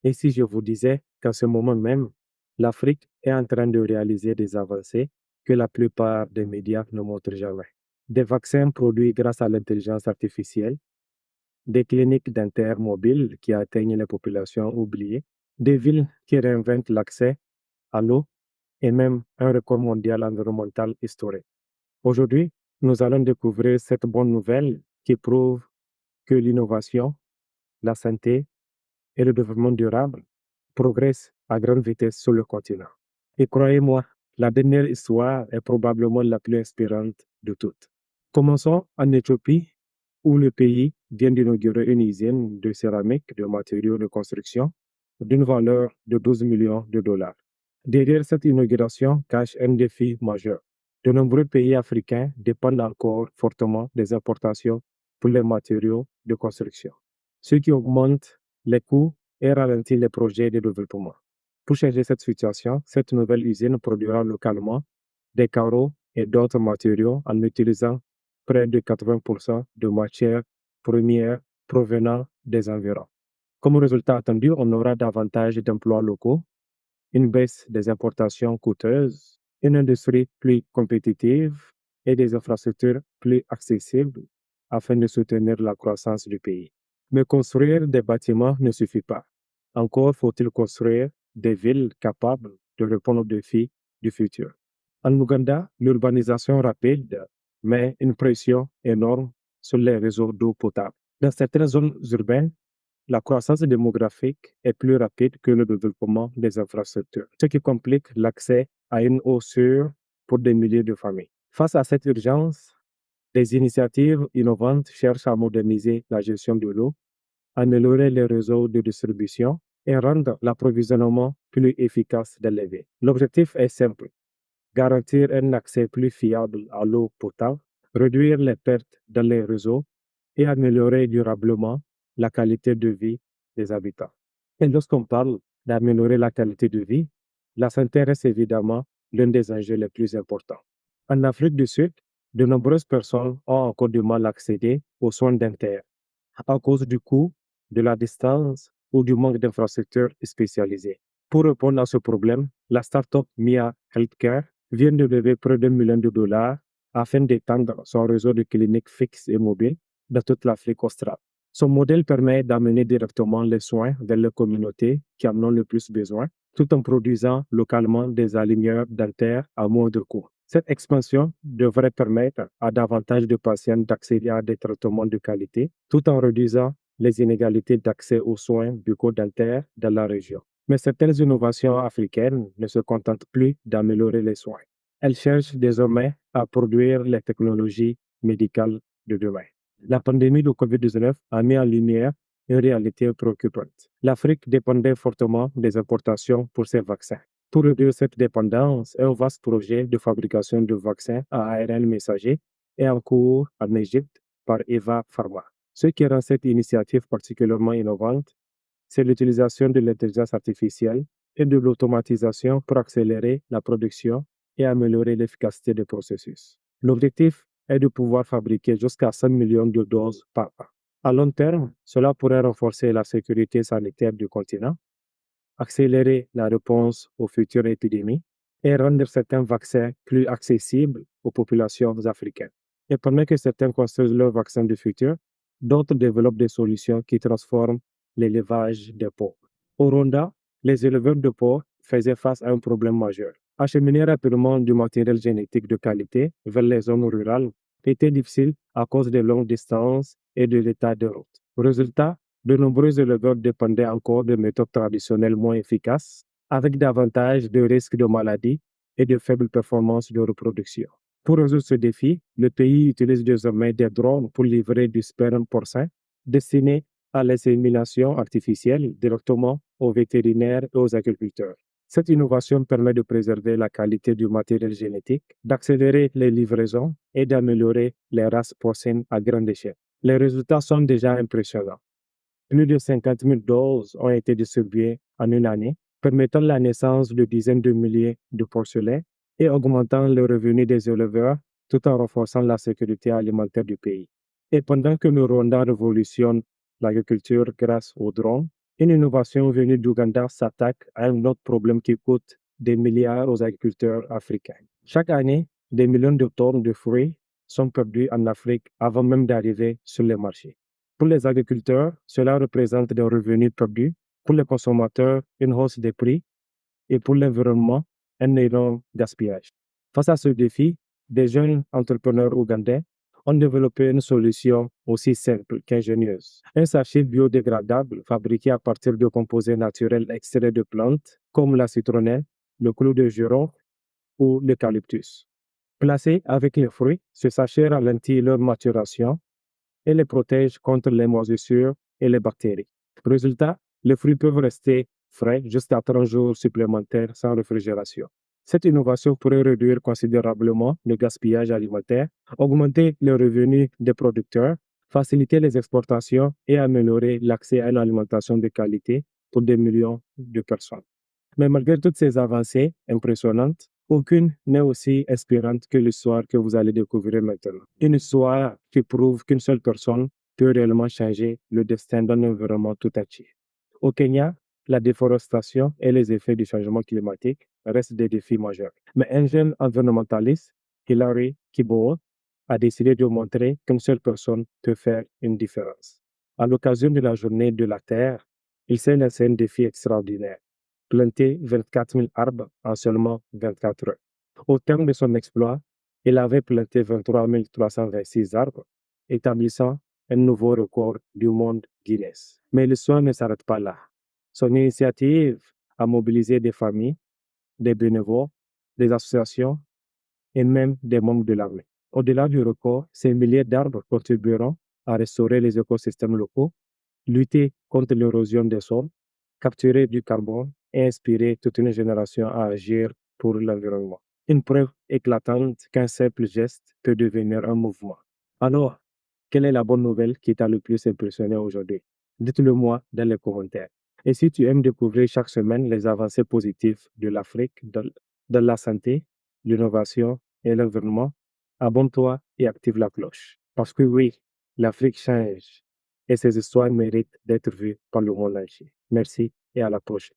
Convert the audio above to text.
Et si je vous disais qu'en ce moment même, l'Afrique est en train de réaliser des avancées que la plupart des médias ne montrent jamais. Des vaccins produits grâce à l'intelligence artificielle, des cliniques dentaires mobiles qui atteignent les populations oubliées, des villes qui réinventent l'accès à l'eau et même un record mondial environnemental historique. Aujourd'hui, nous allons découvrir cette bonne nouvelle qui prouve que l'innovation, la santé et le développement durable progressent à grande vitesse sur le continent. Et croyez-moi, la dernière histoire est probablement la plus inspirante de toutes. Commençons en Éthiopie, où le pays vient d'inaugurer une usine de céramique de matériaux de construction d'une valeur de 12 millions de dollars. Derrière cette inauguration cache un défi majeur. De nombreux pays africains dépendent encore fortement des importations pour les matériaux de construction, ce qui augmente les coûts et ralentit les projets de développement. Pour changer cette situation, cette nouvelle usine produira localement des carreaux et d'autres matériaux en utilisant près de 80% de matières premières provenant des environs. Comme résultat attendu, on aura davantage d'emplois locaux, une baisse des importations coûteuses, une industrie plus compétitive et des infrastructures plus accessibles afin de soutenir la croissance du pays. Mais construire des bâtiments ne suffit pas. Encore faut-il construire des villes capables de répondre aux défis du futur. En Ouganda, l'urbanisation rapide met une pression énorme sur les réseaux d'eau potable. Dans certaines zones urbaines, la croissance démographique est plus rapide que le développement des infrastructures, ce qui complique l'accès à une eau sûre pour des milliers de familles. Face à cette urgence, des initiatives innovantes cherchent à moderniser la gestion de l'eau, améliorer les réseaux de distribution et rendre l'approvisionnement plus efficace dans les villes. L'objectif est simple: garantir un accès plus fiable à l'eau potable, réduire les pertes dans les réseaux et améliorer durablement la qualité de vie des habitants. Et lorsqu'on parle d'améliorer la qualité de vie, la santé reste évidemment l'un des enjeux les plus importants. En Afrique du Sud, de nombreuses personnes ont encore du mal à accéder aux soins dentaires à cause du coût, de la distance ou du manque d'infrastructures spécialisées. Pour répondre à ce problème, la start-up Mia Healthcare vient de lever près d'1 million de dollars afin d'étendre son réseau de cliniques fixes et mobiles dans toute l'Afrique australe. Son modèle permet d'amener directement les soins vers les communautés qui en ont le plus besoin, tout en produisant localement des aligneurs dentaires à moindre coût. Cette expansion devrait permettre à davantage de patients d'accéder à des traitements de qualité, tout en réduisant les inégalités d'accès aux soins bucco-dentaires dans la région. Mais certaines innovations africaines ne se contentent plus d'améliorer les soins. Elles cherchent désormais à produire les technologies médicales de demain. La pandémie de COVID-19 a mis en lumière une réalité préoccupante. L'Afrique dépendait fortement des importations pour ses vaccins. Pour réduire cette dépendance, un vaste projet de fabrication de vaccins à ARN messager est en cours en Égypte par Eva Pharma. Ce qui rend cette initiative particulièrement innovante, c'est l'utilisation de l'intelligence artificielle et de l'automatisation pour accélérer la production et améliorer l'efficacité des processus. L'objectif est de pouvoir fabriquer jusqu'à 100 millions de doses par an. À long terme, cela pourrait renforcer la sécurité sanitaire du continent, accélérer la réponse aux futures épidémies et rendre certains vaccins plus accessibles aux populations africaines. Et pendant que certains construisent leurs vaccins du futur, d'autres développent des solutions qui transforment l'élevage des porcs. Au Rwanda, les éleveurs de porcs faisaient face à un problème majeur. Acheminer rapidement du matériel génétique de qualité vers les zones rurales était difficile à cause des longues distances et de l'état de route. Résultat, de nombreux éleveurs dépendaient encore de méthodes traditionnelles moins efficaces, avec davantage de risques de maladies et de faibles performances de reproduction. Pour résoudre ce défi, le pays utilise désormais des drones pour livrer du sperme porcin destiné à l'insémination artificielle directement aux vétérinaires et aux agriculteurs. Cette innovation permet de préserver la qualité du matériel génétique, d'accélérer les livraisons et d'améliorer les races porcines à grande échelle. Les résultats sont déjà impressionnants. Plus de 50 000 doses ont été distribuées en une année, permettant la naissance de dizaines de milliers de porcelets et augmentant le revenu des éleveurs tout en renforçant la sécurité alimentaire du pays. Et pendant que le Rwanda révolutionne l'agriculture grâce aux drones, Une innovation venue d'Ouganda s'attaque à un autre problème qui coûte des milliards aux agriculteurs africains. Chaque année, des millions de tonnes de fruits sont produits en Afrique avant même d'arriver sur les marchés. Pour les agriculteurs, cela représente des revenus perdus. Pour les consommateurs, une hausse des prix et pour l'environnement, un énorme gaspillage. Face à ce défi, des jeunes entrepreneurs ougandais ont développé une solution aussi simple qu'ingénieuse. Un sachet biodégradable fabriqué à partir de composés naturels extraits de plantes comme la citronnelle, le clou de girofle ou l'eucalyptus. Placé avec les fruits, ce sachet ralentit leur maturation et les protège contre les moisissures et les bactéries. Résultat, les fruits peuvent rester frais jusqu'à 30 jours supplémentaires sans réfrigération. Cette innovation pourrait réduire considérablement le gaspillage alimentaire, augmenter les revenus des producteurs, faciliter les exportations et améliorer l'accès à une alimentation de qualité pour des millions de personnes. Mais malgré toutes ces avancées impressionnantes, aucune n'est aussi inspirante que l'histoire que vous allez découvrir maintenant. Une histoire qui prouve qu'une seule personne peut réellement changer le destin d'un environnement tout entier. Au Kenya, la déforestation et les effets du changement climatique restent des défis majeurs. Mais un jeune environnementaliste, Hilary Kiboa, a décidé de montrer qu'une seule personne peut faire une différence. À l'occasion de la journée de la Terre, il s'est lancé un défi extraordinaire: planter 24 000 arbres en seulement 24 heures. Au terme de son exploit, il avait planté 23 326 arbres, établissant un nouveau record du monde Guinness. Mais l'histoire ne s'arrête pas là. Son initiative a mobilisé des familles, des bénévoles, des associations et même des membres de l'armée. Au-delà du record, ces milliers d'arbres contribueront à restaurer les écosystèmes locaux, lutter contre l'érosion des sols, capturer du carbone et inspirer toute une génération à agir pour l'environnement. Une preuve éclatante qu'un simple geste peut devenir un mouvement. Alors, quelle est la bonne nouvelle qui t'a le plus impressionné aujourd'hui? Dites-le moi dans les commentaires. Et si tu aimes découvrir chaque semaine les avancées positives de l'Afrique dans la santé, l'innovation et l'environnement, abonne-toi et active la cloche. Parce que oui, l'Afrique change et ses histoires méritent d'être vues par le monde entier. Merci et à la prochaine.